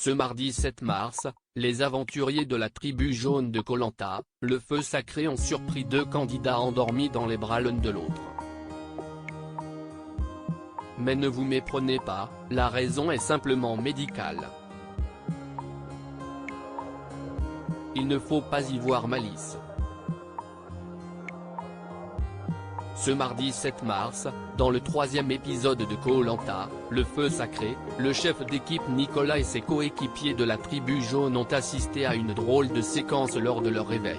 Ce mardi 7 mars, les aventuriers de la tribu jaune de Koh Lanta, le feu sacré ont surpris 2 candidats endormis dans les bras l'un de l'autre. Mais ne vous méprenez pas, la raison est simplement médicale. Il ne faut pas y voir malice. Ce mardi 7 mars, dans le 3e épisode de Koh Lanta, le feu sacré, le chef d'équipe Nicolas et ses coéquipiers de la tribu jaune ont assisté à une drôle de séquence lors de leur réveil.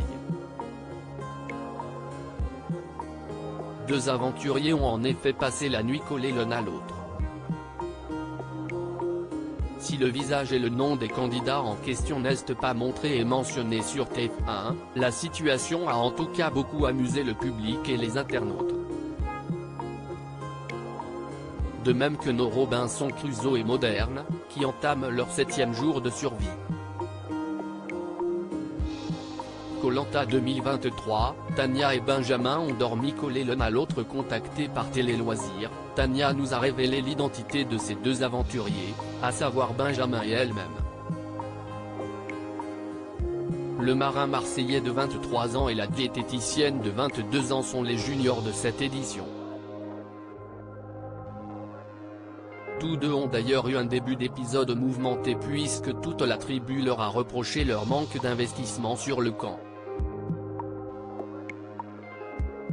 2 aventuriers ont en effet passé la nuit collés l'un à l'autre. Si le visage et le nom des candidats en question n'est pas montré et mentionné sur TF1, la situation a en tout cas beaucoup amusé le public et les internautes. De même que nos Robinson Crusoe et modernes, qui entament leur 7e jour de survie. Koh Lanta 2023, Tania et Benjamin ont dormi collés l'un à l'autre. Contactés par Télé Loisirs, Tania nous a révélé l'identité de ces 2 aventuriers, à savoir Benjamin et elle-même. Le marin marseillais de 23 ans et la diététicienne de 22 ans sont les juniors de cette édition. Tous 2 ont d'ailleurs eu un début d'épisode mouvementé puisque toute la tribu leur a reproché leur manque d'investissement sur le camp.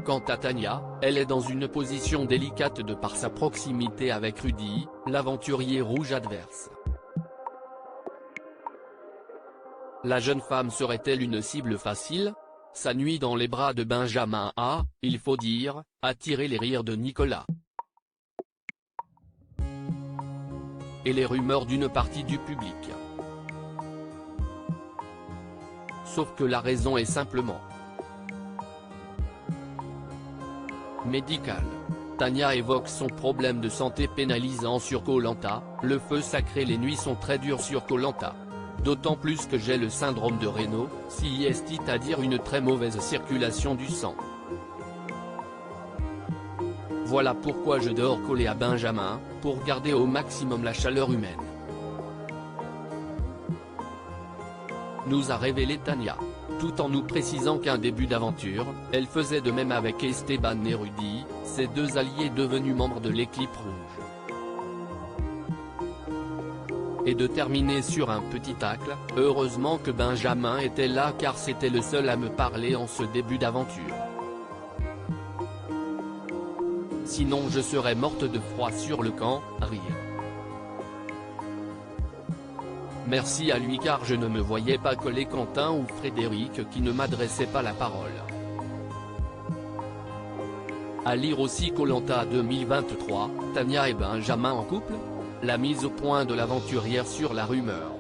Quant à Tania, elle est dans une position délicate de par sa proximité avec Rudy, l'aventurier rouge adverse. La jeune femme serait-elle une cible facile? Sa nuit dans les bras de Benjamin a, il faut dire, attiré les rires de Nicolas. Et les rumeurs d'une partie du public. Sauf que la raison est simplement médicale. Tania évoque son problème de santé pénalisant sur Koh Lanta, le feu sacré. Les nuits sont très dures sur Koh Lanta. D'autant plus que j'ai le syndrome de Raynaud, c'est-à-dire une très mauvaise circulation du sang. Voilà pourquoi je dors collé à Benjamin, pour garder au maximum la chaleur humaine. Nous a révélé Tania, tout en nous précisant qu'un début d'aventure, elle faisait de même avec Esteban et Rudy, ses 2 alliés devenus membres de l'équipe rouge. Et de terminer sur un petit tacle, heureusement que Benjamin était là car c'était le seul à me parler en ce début d'aventure. Sinon je serais morte de froid sur le camp, rire. Merci à lui car je ne me voyais pas coller Quentin ou Frédéric qui ne m'adressaient pas la parole. À lire aussi Koh Lanta 2023, Tania et Benjamin en couple? La mise au point de l'aventurière sur la rumeur.